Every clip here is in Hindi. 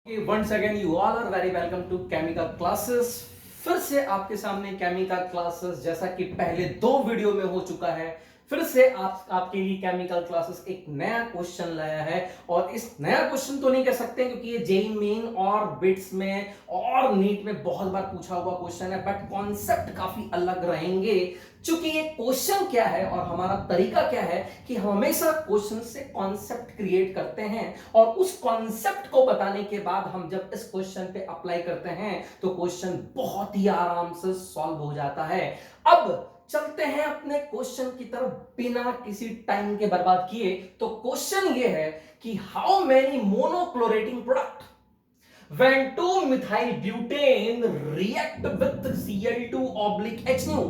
Once again you all are very welcome to chemical classes. फिर से आपके सामने केमिकल क्लासेस, जैसा कि पहले दो वीडियो में हो चुका है, फिर से आपके लिए केमिकल क्लासेस एक नया क्वेश्चन लाया है। और इस नया क्वेश्चन तो नहीं कह सकते क्योंकि ये जेईई मेन और बिट्स में और नीट में बहुत बार पूछा हुआ क्वेश्चन है, बट कॉन्सेप्ट काफी अलग रहेंगे। चूंकि ये क्वेश्चन क्या है और हमारा तरीका क्या है कि हम हमेशा क्वेश्चन से कॉन्सेप्ट क्रिएट करते हैं और उस कॉन्सेप्ट को बताने के बाद हम जब इस क्वेश्चन पे अप्लाई करते हैं तो क्वेश्चन बहुत ही आराम से सॉल्व हो जाता है। अब चलते हैं अपने क्वेश्चन की तरफ बिना किसी टाइम के बर्बाद किए। तो क्वेश्चन ये है कि how many monochlorinating product when 2-methyl butane react with Cl2/HNO।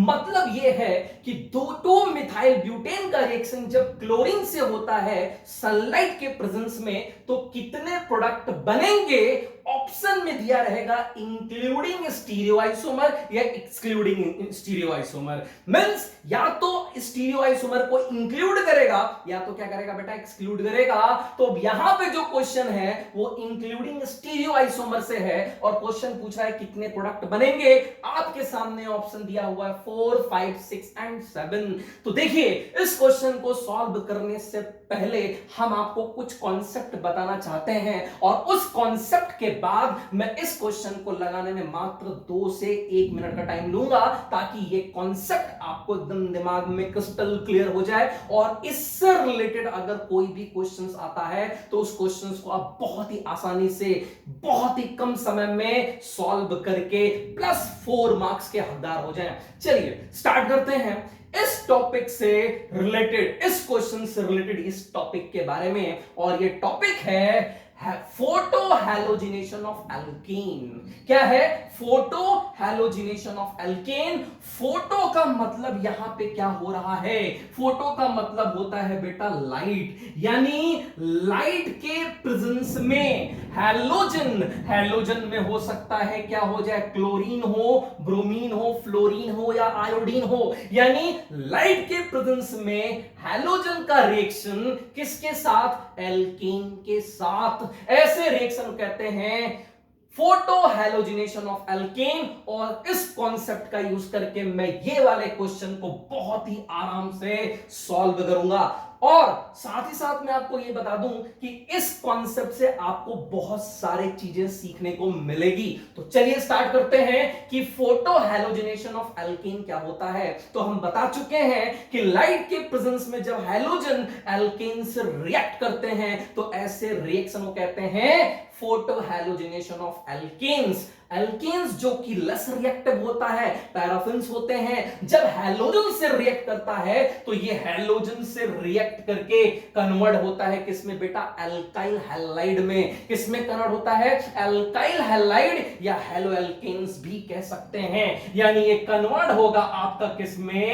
मतलब यह है कि 2-methyl butane का रिएक्शन जब क्लोरीन से होता है सनलाइट के प्रेजेंस में तो कितने प्रोडक्ट बनेंगे। ऑप्शन में दिया रहेगा इंक्लूडिंग स्टीरियोआइसोमर या एक्सक्लूडिंग स्टीरियोआइसोमर। मींस या तो स्टीरियोआइसोमर को इंक्लूड करेगा या तो क्या करेगा बेटा, एक्सक्लूड करेगा। तो यहां पे जो क्वेश्चन है वो इंक्लूडिंग स्टीरियोआइसोमर से है और क्वेश्चन पूछ रहा है कितने प्रोडक्ट बनेंगे। आपके सामने ऑप्शन दिया हुआ है 4, 5, 6 एंड 7। तो देखिए, इस क्वेश्चन को सॉल्व करने से पहले हम आपको कुछ कॉन्सेप्ट बताना चाहते हैं और उस कॉन्सेप्ट के बाद मैं इस क्वेश्चन को लगाने में मात्र 2 से 1 मिनट का टाइम लूंगा ताकि ये कॉन्सेप्ट आपको एकदम दिमाग में क्रिस्टल क्लियर हो जाए और इससे रिलेटेड अगर कोई भी क्वेश्चंस आता है तो उस क्वेश्चंस को आप बहुत ही आसानी से बहुत ही कम समय में सॉल्व करके +4 मार्क्स के हकदार हो जाएं। चलिए स्टार्ट करते हैं इस टॉपिक से रिलेटेड, इस क्वेश्चन से रिलेटेड इस टॉपिक के बारे में। और ये टॉपिक है फोटो हैलोजिनेशन ऑफ एल्केन। क्या है? Photo halogenation of alkene. Photo का मतलब यहां पे क्या हो रहा है? फोटो का मतलब होता है बेटा लाइट, यानी लाइट के प्रेजेंस में हैलोजन, हैलोजन में हो सकता है क्या हो जाए, क्लोरीन हो, ब्रोमीन हो, फ्लोरीन हो या आयोडीन हो। यानी लाइट के प्रेजेंस में हैलोजन का रिएक्शन किसके साथ? एल्केन के साथ। ऐसे रिएक्शन कहते हैं फोटो हैलोजिनेशन ऑफ एल्केन। और इस कॉन्सेप्ट का यूज करके मैं ये वाले क्वेश्चन को बहुत ही आराम से सॉल्व करूंगा। और साथ ही साथ मैं आपको ये बता दूं कि इस कॉन्सेप्ट से आपको बहुत सारे चीजें सीखने को मिलेगी। तो चलिए स्टार्ट करते हैं कि फोटो हैलोजिनेशन ऑफ एल्केन क्या होता है। तो हम बता चुके हैं कि लाइट के प्रेजेंस में जब हैलोजन एल्केन से रिएक्ट करते हैं तो ऐसे रिएक्शन को कहते हैं photo halogenation of alkanes. Alkanes जो कि लेस रिएक्टिव होता है, पैराफिन्स होते हैं, जब हैलोजन से रिएक्ट करता है तो ये हैलोजन से रिएक्ट करके कन्वर्ट होता है किसमें बेटा? एल्काइल हैलाइड में। किसमें कन्वर्ट होता है? एल्काइल हैलाइड या हेलो एल्केन्स भी कह सकते हैं। यानी ये कन्वर्ट होगा आपका किसमें?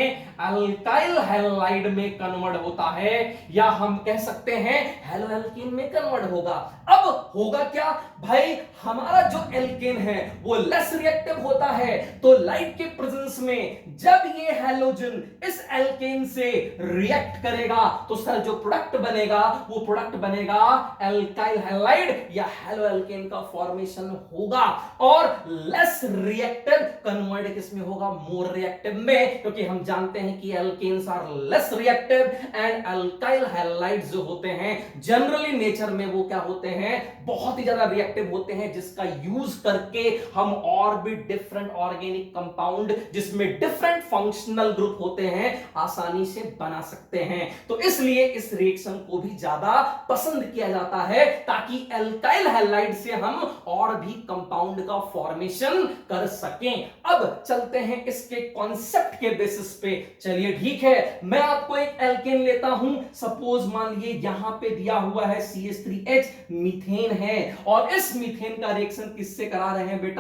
एल्काइल हैलाइड में कन्वर्ट होता है, या हम कह सकते हैं हेलो एल्केन में कन्वर्ट होगा। अब होगा क्या भाई? हमारा जो एल्केन है वो लेस रिएक्टिव होता है, तो लाइट के प्रेजेंस में जब ये हैलोजन इस एल्केन से रिएक्ट करेगा तो सर जो प्रोडक्ट बनेगा वो प्रोडक्ट बनेगा एल्काइल हैलाइड या हेलो एल्केन का फॉर्मेशन होगा। और लेस रिएक्टिव कन्वर्ट किसमें होगा? मोर रिएक्टिव में, क्योंकि हम जानते हैं कि alkanes are less reactive and alkyl halides जो होते हैं जनरली नेचर में वो क्या होते हैं? बहुत ही ज्यादा रिएक्टिव होते हैं, जिसका यूज करके हम और भी डिफरेंट ऑर्गेनिक कंपाउंड जिसमें डिफरेंट फंक्शनल ग्रुप होते हैं आसानी से बना सकते हैं। तो इसलिए इस रिएक्शन को भी ज्यादा पसंद किया जाता है ताकि एल्काइल हैलाइड से हम और भी कंपाउंड का फॉर्मेशन कर सकें। अब चलते हैं इसके कॉन्सेप्ट के बेसिस पे। चलिए ठीक है, मैं आपको एक एल्केन लेता हूं, सपोज मान लीजिए यहां पे दिया हुआ है CH3H, मीथेन है, और इस मीथेन का रिएक्शन किससे करा रहे हैं बेटा?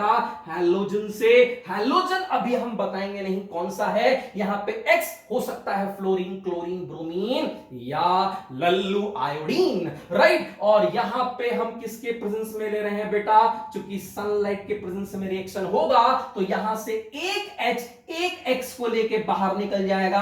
हैलोजन से। हैलोजन अभी हम बताएंगे नहीं कौन सा है, यहां पे X हो सकता है फ्लोरीन, क्लोरीन, ब्रोमीन या लल्लू आयोडीन, राइट। और यहां पे हम किसके प्रेजेंस में ले रहे हैं बेटा? चूंकि सनलाइट के प्रेजेंस में रिएक्शन होगा तो यहां से एक H एक X को लेके बाहर निकल जाएगा,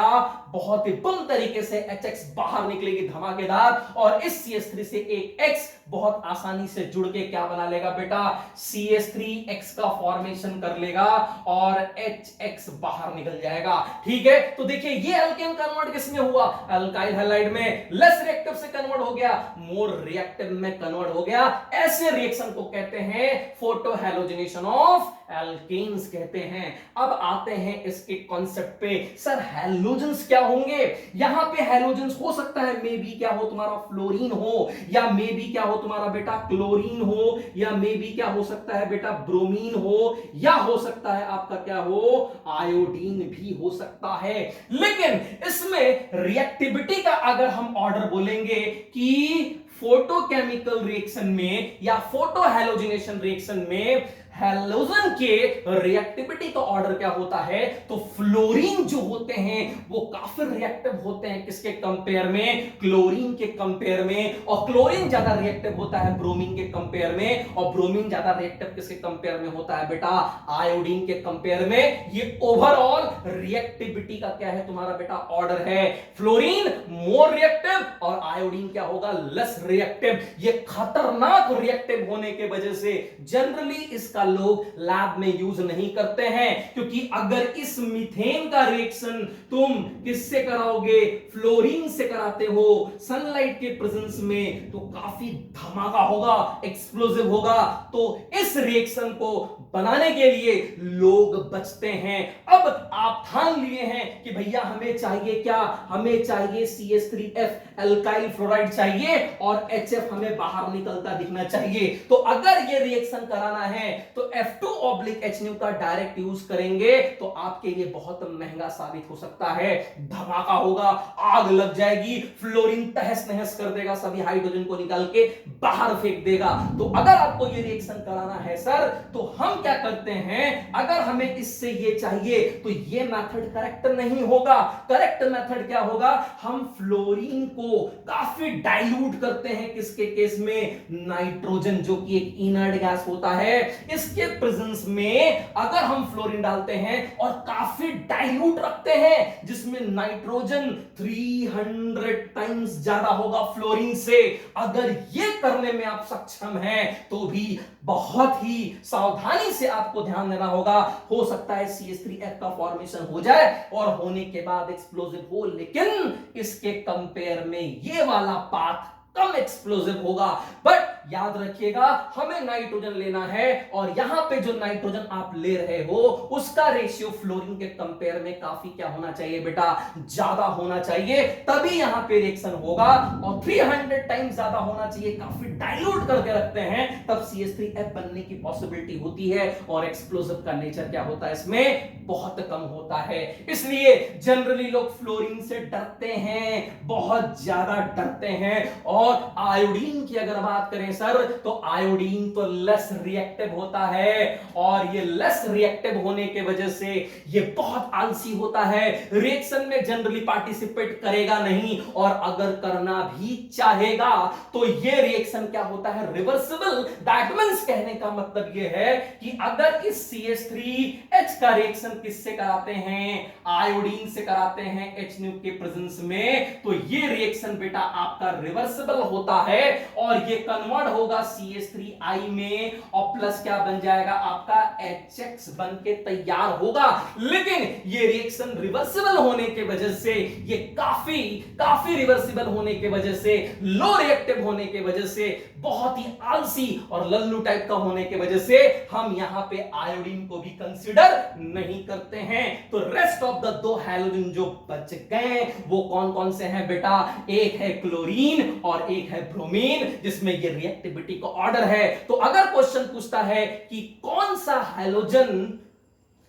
बहुत ही बम तरीके से HX बाहर निकलेगी धमाकेदार, और इस CH3 से एक X बहुत आसानी से जुड़ के क्या बना लेगा बेटा, CH3X का फॉर्मेशन कर लेगा और HX बाहर निकल जाएगा। ठीक है, तो देखिए ये एल्केन कन्वर्ट किसमें हुआ, अल्काइल हैलाइड में, लेस रिएक्टिव से कन्वर्ट हो गया, मोर रिएक्टिव में कन्वर्ट हो गया। ऐसे रिएक्शन को कहते हैं फोटो हैलोजिनेशन ऑफ एल्केन्स कहते हैं। अब आते हैं इसके कॉन्सेप्ट पे, सर हैलोजेंस क्या होंगे। यहां पे हैलोजेंस हो सकता है मे बी क्या हो तुम्हारा फ्लोरीन हो, या मे बी क्या हो तुम्हारा बेटा क्लोरीन हो, या मे बी क्या हो सकता है बेटा ब्रोमीन हो, या हो सकता है आपका क्या हो आयोडीन भी हो सकता है। लेकिन इसमें रिएक्टिविटी का अगर हम ऑर्डर बोलेंगे कि फोटोकेमिकल रिएक्शन में या फोटो हैलोजिनेशन रिएक्शन में हैलोजन के रिएक्टिविटी का ऑर्डर क्या होता है, तो फ्लोरीन जो होते हैं वो काफी रिएक्टिव होते हैं किसके कंपेयर में, क्लोरीन के कंपेयर में। और क्लोरीन ज्यादा रिएक्टिव होता है ब्रोमीन के कंपेयर में, और ब्रोमीन ज्यादा रिएक्टिव किसके कंपेयर में होता है बेटा, आयोडीन के कंपेयर में। ये ओवरऑल रिएक्टिविटी का क्या है तुम्हारा बेटा ऑर्डर है, फ्लोरीन मोर रिएक्टिव और आयोडीन क्या होगा लेस रिएक्टिव। ये खतरनाक रिएक्टिव होने के वजह से जनरली इसका लोग लैब में यूज नहीं करते हैं, क्योंकि अगर इस मीथेन का रिएक्शन तुम किससे कराओगे, फ्लोरीन से कराते हो सनलाइट के प्रेजेंस में, तो काफी धमाका होगा, एक्सप्लोसिव होगा। तो इस रिएक्शन को बनाने के लिए लोग बचते हैं। अब आप ठान लिए हैं कि भैया हमें चाहिए क्या, हमें चाहिए CH3F एल्काइल फ्लोराइड चाहिए और HF हमें बाहर निकलता दिखना चाहिए। तो अगर ये रिएक्शन कराना है तो F2/HNU का डायरेक्ट यूज करेंगे तो आपके लिए बहुत महंगा साबित हो सकता है, धमाका होगा, आग लग जाएगी, फ्लोरीन तहस नहस कर देगा, सभी हाइड्रोजन को निकाल के बाहर फेंक देगा। तो अगर आपको ये रिएक्शन कराना है सर, तो हम क्या करते हैं, अगर हमें इससे ये चाहिए तो ये मेथड करेक्ट नहीं होगा। करेक्ट मेथड क्या होगा, हम फ्लोरीन को काफी डाइल्यूट करते हैं किसके केस में, नाइट्रोजन जो कि एक इनर्ट गैस होता है, इसके प्रेजेंस में अगर हम फ्लोरीन डालते हैं और काफी डाइल्यूट रखते हैं जिसमें नाइट्रोजन 300 टाइम्स ज्यादा होगा फ्लोरीन से, अगर ये करने में आप सक्षम हैं तो भी बहुत ही सावधानी से आपको ध्यान देना होगा। हो सकता है CH3F का फॉर्मेशन हो जाए और होने के बाद एक्सप्लोसिव हो, लेकिन इसके कंपेयर में ये वाला पाथ कम एक्सप्लोसिव होगा। बट याद रखिएगा हमें नाइट्रोजन लेना है और यहां पे जो नाइट्रोजन आप ले रहे हो उसका रेशियो फ्लोरीन के कंपेयर में काफी क्या होना चाहिए बेटा, ज्यादा होना चाहिए, तभी यहां पे रिएक्शन होगा। और 300 टाइम्स ज्यादा होना चाहिए, काफी डाइल्यूट करके रखते हैं तब CH3F बनने की पॉसिबिलिटी होती है और एक्सप्लोसिव का नेचर क्या होता है इसमें बहुत कम होता है। इसलिए जनरली लोग फ्लोरीन से डरते हैं, बहुत ज्यादा डरते हैं। और आयोडीन की अगर बात करें सर, तो आयोडीन तो लेस रिएक्टिव होता है और ये लेस रिएक्टिव होने के वजह से ये बहुत आलसी होता है, रिएक्शन में जनरली पार्टिसिपेट करेगा नहीं, और अगर करना भी चाहेगा तो ये रिएक्शन क्या होता है, रिवर्सिबल। दैट मींस कहने का मतलब ये है कि अगर इस CH3H का रिएक्शन किससे कराते हैं, आयोडीन से कराते हैं HNU के प्रेजेंस में, तो ये रिएक्शन बेटा आपका रिवर्सिबल होता है और ये कन्वर्ट होगा CH3I में और प्लस क्या बन जाएगा आपका HX बन के तैयार होगा। लेकिन ये रिएक्शन रिवर्सिबल होने के वजह से, ये काफी रिवर्सिबल होने के वजह से, लो रिएक्टिव होने के वजह से, बहुत ही आलसी और लल्लू टाइप का होने के वजह से हम यहां पे आयोडीन को भी कंसीडर नहीं करते हैं। तो रेस्ट ऑफ द दो हैलोजन जो बच गए वो कौन कौन से हैं बेटा, एक है क्लोरीन और एक है ब्रोमीन, जिसमें ये रिएक्टिविटी का ऑर्डर है। तो अगर क्वेश्चन पूछता है कि कौन सा हैलोजन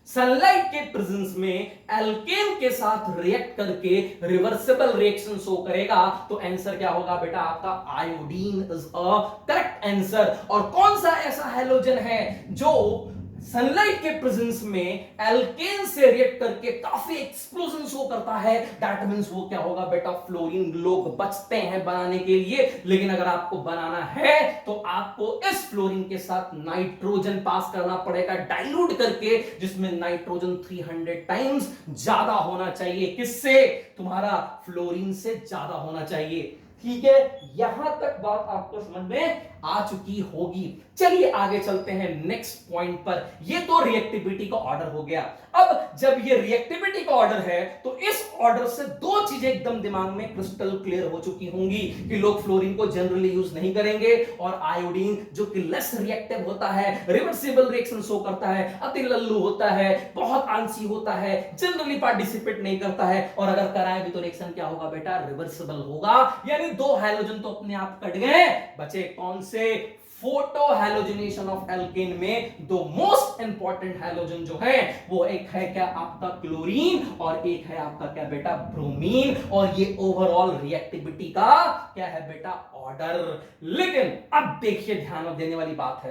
सनलाइट के प्रेजेंस में एल्केन के साथ रिएक्ट करके रिवर्सिबल रिएक्शन शो करेगा, तो आंसर क्या होगा बेटा आपका, iodine is a correct answer. और कौन सा ऐसा हैलोजन है जो सनलाइट के प्रेजेंस में एल्केन से रिएक्ट करके काफी एक्सप्लोजन शो करता है, दैट मींस वो क्या होगा बेटा, फ्लोरीन। लोग बचते हैं बनाने के लिए, लेकिन अगर आपको बनाना है तो आपको इस फ्लोरीन के साथ नाइट्रोजन पास करना पड़ेगा डाइल्यूट करके, जिसमें नाइट्रोजन 300 टाइम्स ज्यादा होना चाहिए, किससे, तुम्हारा फ्लोरीन से ज्यादा होना चाहिए। ठीक है, यहां तक बात आपको समझ में आ चुकी होगी। चलिए आगे चलते हैं नेक्स्ट पॉइंट पर। ये तो रिएक्टिविटी का ऑर्डर हो गया। अब जब ये रिएक्टिविटी का ऑर्डर है तो इस ऑर्डर से दो चीजें एकदम दिमाग में क्रिस्टल क्लियर हो चुकी होंगी कि लोग फ्लोरीन को जनरली यूज नहीं करेंगे और आयोडीन जो कि लेस रिएक्टिव होता है, रिवर्सिबल रिएक्शन शो करता है, अति लल्लू होता है, बहुत आलसी होता है, जनरली पार्टिसिपेट नहीं करता है, और अगर कराए भी तो रिएक्शन क्या होगा बेटा, रिवर्सिबल होगा। यानी दो हाइड्रोजन तो अपने आप कट गए, बचे कौन से, फोटो हैलोजिनेशन ऑफ एल्केन में दो मोस्ट इंपॉर्टेंट हैलोजन जो है वो एक है क्या आपका क्लोरीन और एक है आपका क्या बेटा ब्रोमीन, और ये ओवरऑल रिएक्टिविटी का क्या है बेटा ऑर्डर। लेकिन अब देखिए ध्यान देने वाली बात है,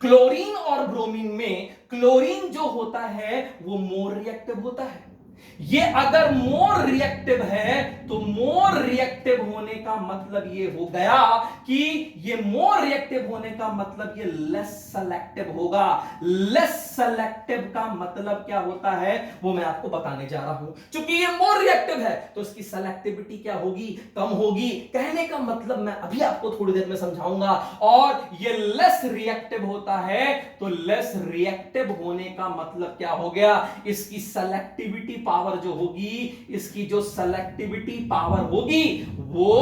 क्लोरीन और ब्रोमीन में क्लोरीन जो होता है वो मोर रिएक्टिव होता है। ये अगर मोर रिएक्टिव है तो मोर रिएक्टिव होने का मतलब ये हो गया कि ये मोर रिएक्टिव होने का मतलब ये लेस सेलेक्टिव होगा। लेस सेलेक्टिव का मतलब क्या होता है वो मैं आपको बताने जा रहा हूं। क्योंकि ये मोर रिएक्टिव है तो इसकी सेलेक्टिविटी क्या होगी, कम होगी। कहने का मतलब मैं अभी आपको थोड़ी देर में समझाऊंगा। और ये लेस रिएक्टिव होता है तो लेस रिएक्टिव होने का मतलब क्या हो गया, इसकी सेलेक्टिविटी पावर जो होगी, इसकी जो सेलेक्टिविटी पावर होगी वो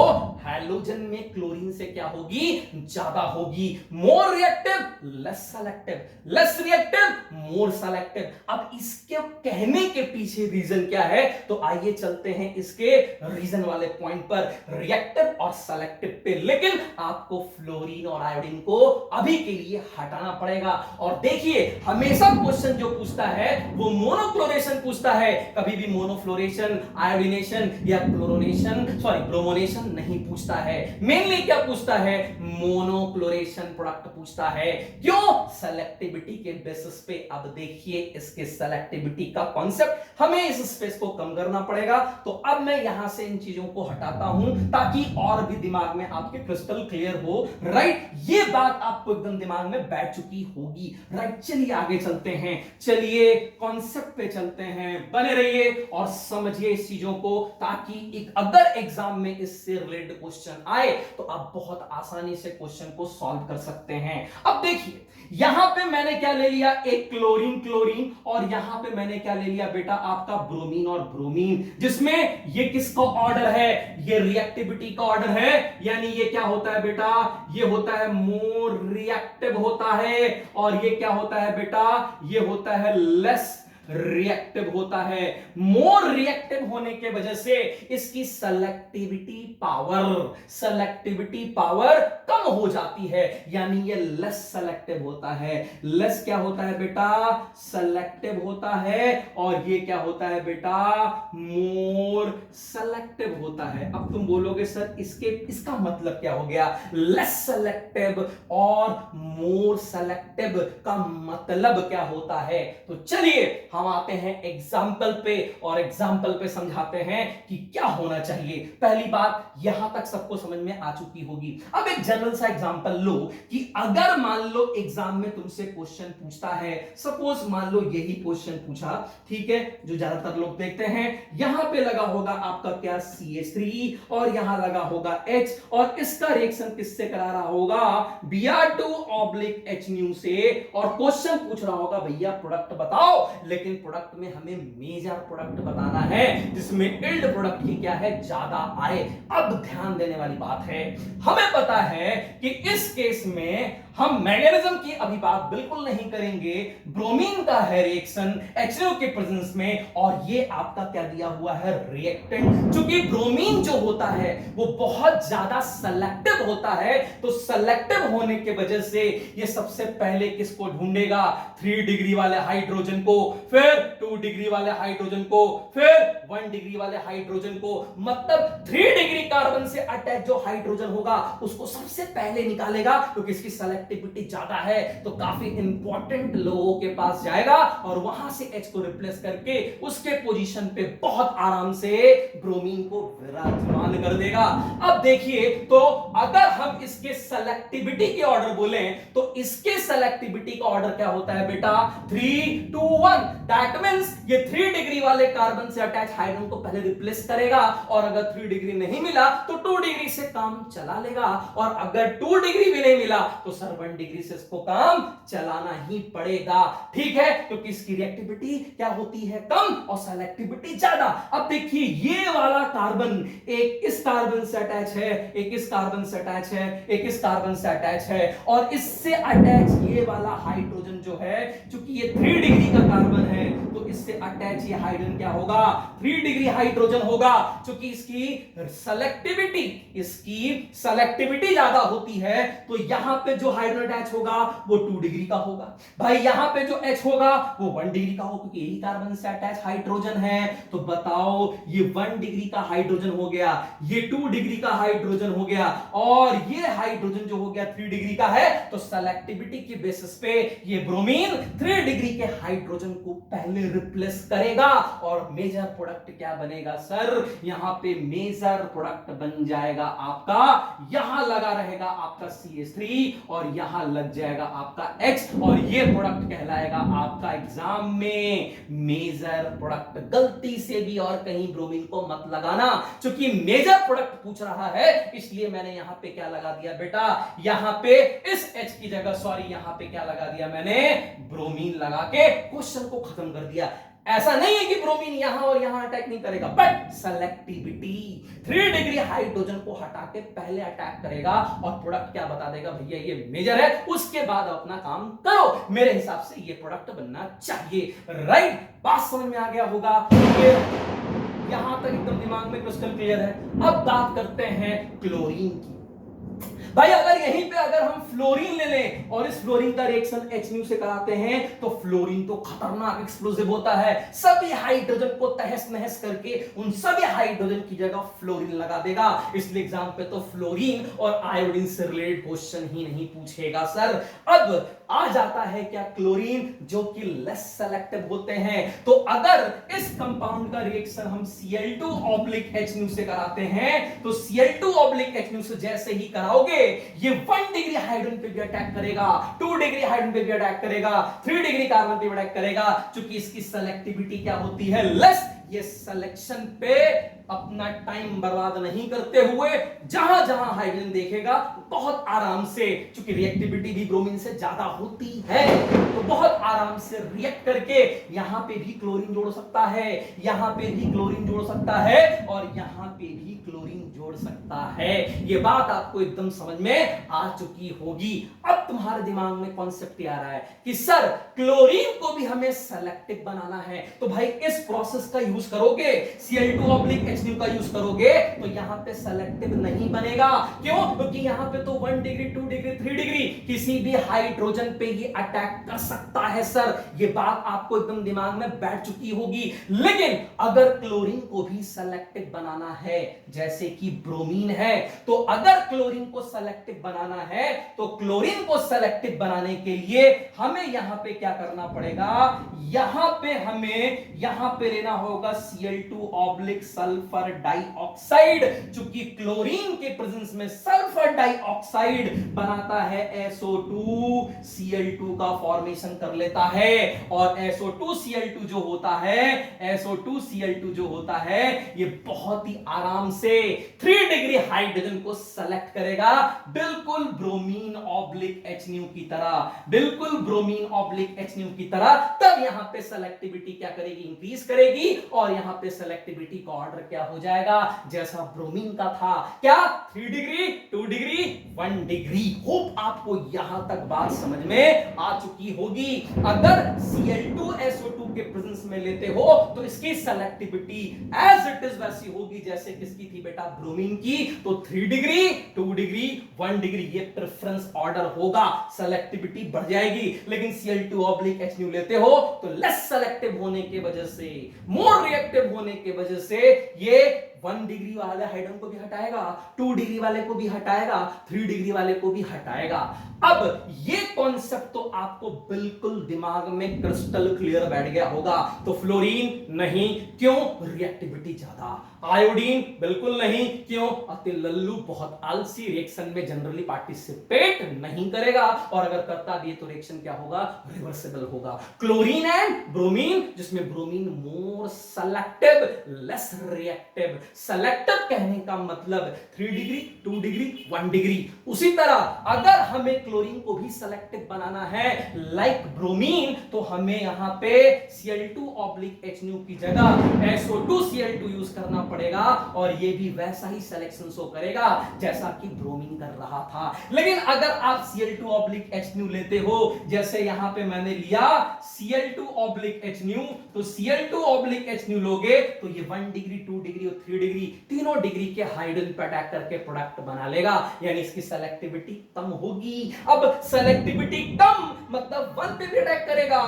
हैलोजन में क्लोरीन से क्या होगी, ज्यादा होगी। More reactive less selective, less reactive more selective. अब इसके कहने के पीछे रीजन क्या है, तो आइए चलते हैं इसके रीजन वाले पॉइंट पर, रिएक्टिव और सेलेक्टिव पे। लेकिन आपको फ्लोरीन और आयोडीन को अभी के लिए हटाना पड़ेगा। और देखिए हमेशा क्वेश्चन जो पूछता है वो मोनोक्लोरेशन पूछता है, कभी भी मोनोफ्लोरेशन, आयोडीनेशन या क्लोरोनेशन ब्रोमोनेशन नहीं पूछता है। मेनली क्या पूछता है, मोनोक्लोरेशन प्रोडक्ट पूछता है। क्यों, सेलेक्टिविटी के बेसिस पे। अब देखिए इसके सेलेक्टिविटी का कॉन्सेप्ट, हमें इस स्पेस को कम करना पड़ेगा। तो अब मैं यहां से इन चीजों को हटाता हूं ताकि और भी दिमाग में आपके क्रिस्टल क्लियर हो। राइट, ये बात आपको एकदम दिमाग में बैठ चुकी होगी। राइट, चलिए आगे चलते हैं, चलिए कॉन्सेप्ट पे चलते हैं। बने रहिए और समझिए इस चीजों को, ताकि एक अगर एग्जाम में इससे रिलेटेड क्वेश्चन आए तो आप बहुत आसानी से क्वेश्चन को सॉल्व कर सकते हैं। अब देखिए यहां पे मैंने क्या ले लिया, एक क्लोरीन क्लोरीन, और यहां पे मैंने क्या ले लिया बेटा, आपका ब्रोमीन और ब्रोमीन, जिसमें ये किसका ऑर्डर है, ये रिएक्टिविटी का ऑर्डर है। यानी ये क्या होता है बेटा, ये होता है मोर रिएक्टिव होता है, और ये क्या होता है बेटा, ये होता है लेस रिएक्टिव होता है। मोर रिएक्टिव होने के वजह से इसकी सेलेक्टिविटी पावर कम हो जाती है, यानी ये लेस सेलेक्टिव होता है। लेस क्या होता है बेटा, सेलेक्टिव होता है, और ये क्या होता है बेटा, मोर सेलेक्टिव होता है। अब तुम बोलोगे सर इसका मतलब क्या हो गया, लेस सेलेक्टिव और मोर सेलेक्टिव का मतलब क्या होता है। तो चलिए हम आते हैं एग्जाम्पल पे, और एग्जाम्पल पे समझाते हैं कि क्या होना चाहिए। पहली बात यहां तक सबको समझ में आ चुकी होगी। अब एक जनरल सा एग्जाम्पल लो कि अगर मान लो एग्जाम में तुमसे क्वेश्चन पूछता है, सपोज मान लो यही क्वेश्चन पूछा, ठीक है, जो ज्यादातर लोग देखते हैं, यहां पे लगा होगा आपका क्या CH3 और यहां लगा होगा H, और इसका रिएक्शन किससे करा रहा होगा, Br2/HNu से, और क्वेश्चन पूछ रहा होगा भैया प्रोडक्ट बताओ। लेकिन प्रोडक्ट में हमें मेजर प्रोडक्ट बताना है जिसमें इल्ड प्रोडक्ट की क्या है, ज्यादा आए। अब ध्यान देने वाली बात है, हमें पता है कि इस केस में हम मैग्नेटिज्म की अभी बात बिल्कुल नहीं करेंगे। ब्रोमीन का है रिएक्शन HNO के प्रेजेंस में, और ये आपका क्या दिया हुआ है, रिएक्टेंट। क्योंकि ब्रोमीन जो होता है वो बहुत ज्यादा सेलेक्टिव होता है, तो सेलेक्टिव होने के वजह से ये सबसे पहले किसको ढूंढेगा, 3 डिग्री वाले हाइड्रोजन को, फिर 2 डिग्री वाले हाइड्रोजन को, फिर 1 डिग्री वाले हाइड्रोजन को। मतलब 3 डिग्री कार्बन से अटैच जो हाइड्रोजन होगा उसको सबसे पहले निकालेगा, क्योंकि इसकी सेलेक्टिविटी सेलेक्टिविटी ज्यादा है तो काफी इंपॉर्टेंट लोगों के पास जाएगा और वहां से H को रिप्लेस करके उसके पोजीशन पे बहुत आराम से ब्रोमीन को विराजमान कर देगा। अब देखिए, तो अगर हम इसके सेलेक्टिविटी के ऑर्डर बोले तो इसके सेलेक्टिविटी का ऑर्डर क्या होता है बेटा, 3 2 1। दैट मींस ये 3 डिग्री वाले कार्बन से अटैच हाइड्रोजन को पहले रिप्लेस करेगा और अगर 3 डिग्री नहीं मिला तो 2 डिग्री से काम चला लेगा और अगर 2 डिग्री भी नहीं मिला तो सर 1 डिग्री से इसको काम चलाना ही पड़ेगा। ठीक है, क्योंकि इसकी रिएक्टिविटी क्या होती है, कम और सेलेक्टिविटी ज्यादा। अब देखिए, ये वाला कार्बन एक इस कार्बन से अटैच है, एक इस कार्बन से अटैच है, एक इस कार्बन से अटैच है और इससे अटैच ये वाला हाइड्रोजन जो है, क्योंकि ये 3 डिग्री का कार्बन है तो इससे अटैच ये हाइड्रोजन क्या होगा, 3 डिग्री हाइड्रोजन होगा। क्योंकि इसकी सेलेक्टिविटी ज्यादा होती है तो यहां पे जो हाइड्रोजन अटैच होगा वो 2 डिग्री का होगा। भाई यहां पे जो H होगा वो 1 डिग्री का होगा क्योंकि यही कार्बन से अटैच हाइड्रोजन है। तो बताओ, ये 1 डिग्री का हाइड्रोजन हो गया, ये 2 डिग्री का हाइड्रोजन हो गया और ये हाइड्रोजन जो हो गया 3 डिग्री का है। तो सेलेक्टिविटी के बेसिस पे ये ब्रोमीन 3 डिग्री के हाइड्रोजन को पहले रिप्लेस करेगा और मेजर प्रोडक्ट क्या बनेगा सर, यहां पे मेजर प्रोडक्ट बन जाएगा आपका, यहां लगा रहेगा आपका CH3 और यहां लग जाएगा आपका H और ये प्रोडक्ट कहलाएगा आपका एग्जाम में मेजर प्रोडक्ट। गलती से भी और कहीं ब्रोमीन को मत लगाना, क्योंकि मेजर प्रोडक्ट पूछ रहा है इसलिए मैंने यहां पे क्या लगा दिया बेटा, यहां पे इस H की जगह सॉरी यहां पे क्या लगा दिया मैंने, ब्रोमीन लगा के क्वेश्चन को खत्म कर दिया। ऐसा नहीं है कि ब्रोमीन यहां और यहां अटैक नहीं करेगा, बट सेलेक्टिविटी 3 डिग्री हाइड्रोजन को हटा के पहले अटैक करेगा और प्रोडक्ट क्या बता देगा, भैया ये मेजर है, उसके बाद अपना काम करो। मेरे हिसाब से ये प्रोडक्ट बनना चाहिए। राइट, बात समझ में आ गया होगा, यहां तक एकदम दिमाग में क्रिस्टल क्लियर है। अब बात करते हैं क्लोरीन की। भाई अगर यहीं पे अगर हम फ्लोरीन ले लें और इस फ्लोरीन का रिएक्शन HNO से कराते हैं तो फ्लोरीन तो खतरनाक एक्सप्लोसिव होता है, सभी हाइड्रोजन को तहस नहस करके उन सभी हाइड्रोजन की जगह फ्लोरीन लगा देगा। इसलिए एग्जाम पे तो फ्लोरीन और आयोडीन से रिलेटेड क्वेश्चन ही नहीं पूछेगा सर। अब आ जाता है क्या क्लोरीन, जो कि लेस सेलेक्टिव होते हैं। तो अगर इस कंपाउंड का रिएक्शन हम Cl2/HNO से कराते हैं तो Cl2/HNO से जैसे ही कराओगे ये 1 डिग्री हाइड्रोजन पे भी अटैक करेगा, 2 डिग्री हाइड्रोजन पे भी अटैक करेगा, 3 डिग्री कार्बन पे भी अटैक करेगा। क्योंकि इसकी सेलेक्टिविटी क्या होती है, लेस। ये सिलेक्शन पे अपना टाइम बर्बाद नहीं करते हुए जहां जहां हाइड्रोजन देखेगा बहुत आराम से, क्योंकि रिएक्टिविटी भी ब्रोमीन से ज्यादा होती है, तो बहुत आराम से रिएक्ट करके यहां पे भी क्लोरीन जोड़ सकता है, यहां पे भी क्लोरीन जोड़ सकता है और यहां पे भी क्लोरीन जोड़ सकता है। ये बात आपको एकदम समझ में आ चुकी होगी। अब तुम्हारे दिमाग में कॉन्सेप्ट आ रहा है कि सर क्लोरीन को भी हमें सेलेक्टिव बनाना है, तो भाई इस प्रोसेस का यूज करोगे, Cl2/HNO का यूज करोगे तो यहां पे सेलेक्टिव नहीं बनेगा। क्यों? क्योंकि यहां पे तो 1 डिग्री 2 डिग्री 3 डिग्री किसी भी हाइड्रोजन पे ये अटैक कर सकता है सर। ये बात आपको एकदम दिमाग में बैठ चुकी होगी। लेकिन अगर क्लोरीन को भी सेलेक्टिव बनाना है जैसे कि ब्रोमीन है, तो अगर क्लोरीन को सेलेक्टिव बनाना है तो क्लोरीन को सेलेक्टिव बनाने के लिए हमें यहां पे क्या करना पड़ेगा, यहां पे लेना होगा Cl2/सल्फर डाइऑक्साइड। चूंकि क्लोरीन के प्रेजेंस में सल्फर डाइऑक्साइड बनाता है SO2Cl2 का फॉर्मेशन कर लेता है और SO2Cl2 जो होता है ये बहुत ही आराम से 3 डिग्री हाइड्रोजन को सेलेक्ट करेगा, बिल्कुल ब्रोमीन/HNO की तरह। तब यहां पे सेलेक्टिविटी क्या करेगी, इंक्रीज करेगी और यहां पे सेलेक्टिविटी का ऑर्डर क्या हो जाएगा, जैसा ब्रोमीन का था, क्या 3 डिग्री 2 डिग्री 1 डिग्री। होप आपको यहां तक बात समझ में आ चुकी होगी। अगर Cl2SO2 के प्रेजेंस में लेते हो तो इसकी सेलेक्टिविटी एज इट इज वैसी होगी जैसे किसकी थी बेटा, ब्रोमीन की। तो 3 डिग्री 2 डिग्री 1 डिग्री ये प्रेफरेंस ऑर्डर होगा। होगा, सेलेक्टिविटी बढ़ जाएगी। लेकिन Cl2/H लेते हो तो लेस सेलेक्टिव होने की वजह से, मोर रिएक्टिव होने की वजह से ये 1 डिग्री वाले हाइड्रोजन को भी हटाएगा, 2 डिग्री वाले को भी हटाएगा, 3 डिग्री वाले को भी हटाएगा। अब ये कॉन्सेप्ट तो आपको बिल्कुल दिमाग में क्रिस्टल क्लियर बैठ गया होगा। तो फ्लोरीन नहीं, क्यों? रिएक्टिविटी ज्यादा। आयोडीन बिल्कुल नहीं, क्यों? अति लल्लू, बहुत आलसी, रिएक्शन में जनरली पार्टिसिपेट नहीं करेगा, और अगर करता भी तो रिएक्शन क्या होगा? रिवर्सिबल होगा। क्लोरीन एंड ब्रोमीन, जिसमें ब्रोमीन मोर सेलेक्टिव, लेस रिएक्टिव। सेलेक्टिव कहने का मतलब 3 डिग्री, 2 डिग्री, 1 डिग्री। उसी तरह अगर हमें क्लोरीन को भी सेलेक्टिव बनाना है लाइक ब्रोमीन, तो हमें यहां पे Cl2/H की जगह SO2Cl2 यूज करना पड़ेगा, और ये भी वैसा ही सिलेक्शन शो करेगा जैसा कि ब्रोमीन कर रहा था। लेकिन अगर आप Cl2/H लेते हो, जैसे यहां पे मैंने लिया Cl2/H, तो Cl2/H लोगे तो ये 1 डिग्री, 2 डिग्री और 3 डिग्री, तीनों डिग्री के हाइड्रोजन पे अटैक करके प्रोडक्ट बना लेगा, यानी इसकी सेलेक्टिविटी कम होगी। अब सेलेक्टिविटी कम मतलब 1 पे भी अटैक करेगा,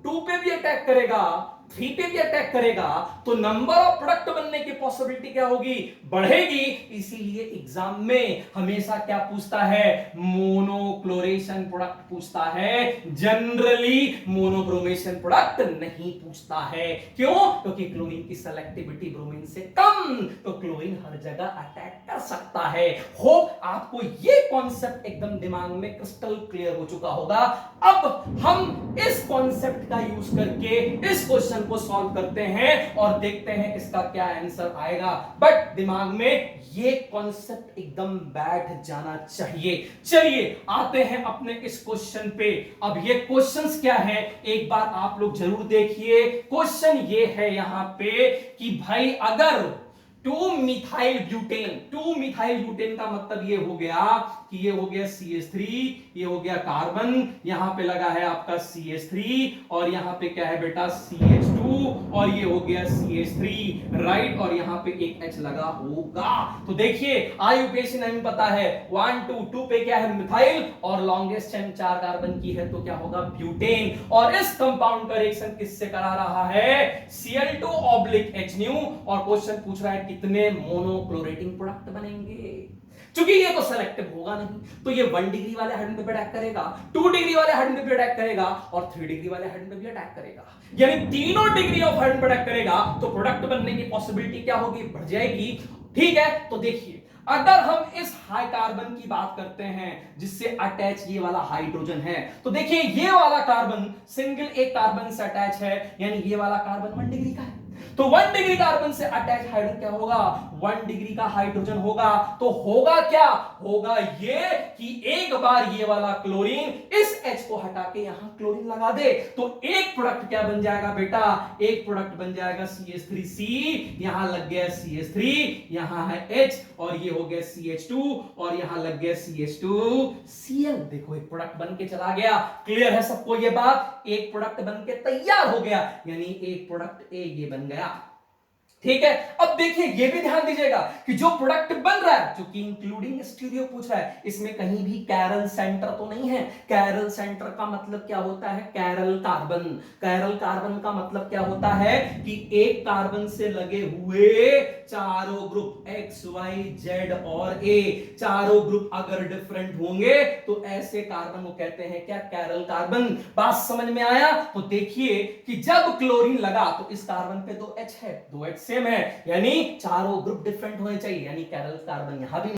2 पे भी अटैक करेगा, 3 पे भी अटैक करेगा, तो नंबर ऑफ प्रोडक्ट बनने की पॉसिबिलिटी क्या होगी? बढ़ेगी। इसीलिए एग्जाम में हमेशा क्या पूछता है? मोनोक्लोरेशन प्रोडक्ट पूछता है, जनरली मोनोब्रोमेशन प्रोडक्ट नहीं पूछता है। क्यों? क्योंकि क्लोरीन की सेलेक्टिविटी ब्रोमीन से कम, तो क्लोरीन हर जगह अटैक कर सकता है। होप आपको ये कॉन्सेप्ट एकदम दिमाग में क्रिस्टल क्लियर हो चुका होगा। अब हम इस कॉन्सेप्ट का यूज करके इस क्वेश्चन को सॉल्व करते हैं और देखते हैं इसका क्या आंसर आएगा। बट दिमाग में ये कॉन्सेप्ट एकदम बैठ जाना चाहिए। चलिए आते हैं अपने इस क्वेश्चन पे। अब ये क्वेश्चंस क्या है, एक बार आप लोग जरूर देखिए। क्वेश्चन ये है यहां पे कि भाई अगर 2 मिथाइल ब्यूटेन का मतलब ये हो गया कि ये हो गया CH3, ये हो गया कार्बन, यहां पे लगा है आपका CH3, और यहां पे क्या है बेटा CH2, और ये हो गया CH3, राइट, और यहां पे एक H लगा होगा। तो देखिए आईयूपीएसी नहीं पता है, 1 2 पे क्या है? मिथाइल, और लॉन्गेस्ट चेन 4 कार्बन की है तो क्या होगा? ब्यूटेन। और इस कंपाउंड का रिएक्शन किससे करा रहा है? Cl2/H, और क्वेश्चन पूछ रहा है कितने मोनोक्लोरेटिंग प्रोडक्ट बनेंगे। क्योंकि ये तो सेलेक्टिव होगा नहीं, तो ये 1 डिग्री वाले हाइड्रोजन पे अटैक करेगा, 2 डिग्री वाले हाइड्रोजन पे अटैक करेगा, और 3 डिग्री वाले हाइड्रोजन पे भी अटैक करेगा, यानी तीनों डिग्री ऑफ हाइड्रोजन पे अटैक करेगा, तो प्रोडक्ट बनने की पॉसिबिलिटी क्या होगी? बढ़ जाएगी। ठीक है, तो देखिए अगर हम इस हाई कार्बन की बात करते हैं जिससे अटैच ये वाला हाइड्रोजन है, तो देखिए ये वाला कार्बन सिंगल एक कार्बन से अटैच है, यानी ये वाला कार्बन 1 डिग्री का है, तो 1 डिग्री कार्बन से अटैच हाइड्रोजन क्या होगा? 1 डिग्री का हाइड्रोजन होगा। तो होगा क्या? होगा ये कि एक बार ये वाला क्लोरीन इस H को हटा के यहां क्लोरीन लगा दे, तो एक प्रोडक्ट क्या बन जाएगा बेटा? एक प्रोडक्ट बन जाएगा CH3C, यहां लग गया CH3, यहां है H, और ये हो गया CH2, और यहां लग गया CH2Cl। देखो एक प्रोडक्ट बन के चला गया। क्लियर है सबको ये बात? एक प्रोडक्ट बन के तैयार हो गया, यानी एक प्रोडक्ट ए ये बन गया। ठीक है, अब देखिए ये भी ध्यान दीजिएगा कि जो प्रोडक्ट बन रहा है, जो कि इंक्लूडिंग स्टीरियो पूछ रहा है, इसमें कहीं भी कैरल सेंटर तो नहीं है। कैरल सेंटर का मतलब क्या होता है? Carol carbon. कैरल कार्बन का मतलब क्या होता है कि एक कार्बन से लगे हुए चारों ग्रुप X Y Z और A, चारों ग्रुप अगर डिफरेंट होंगे तो ऐसे कार्बन को कहते हैं क्या? Chiral carbon. बात समझ में आया? तो देखिए कि जब क्लोरीन लगा तो इस कार्बन पे 2 H है, 2 H सेम है, यानी चारों ग्रुप डिफरेंट होने चाहिए, यानी कैरल कार्बन यहां भी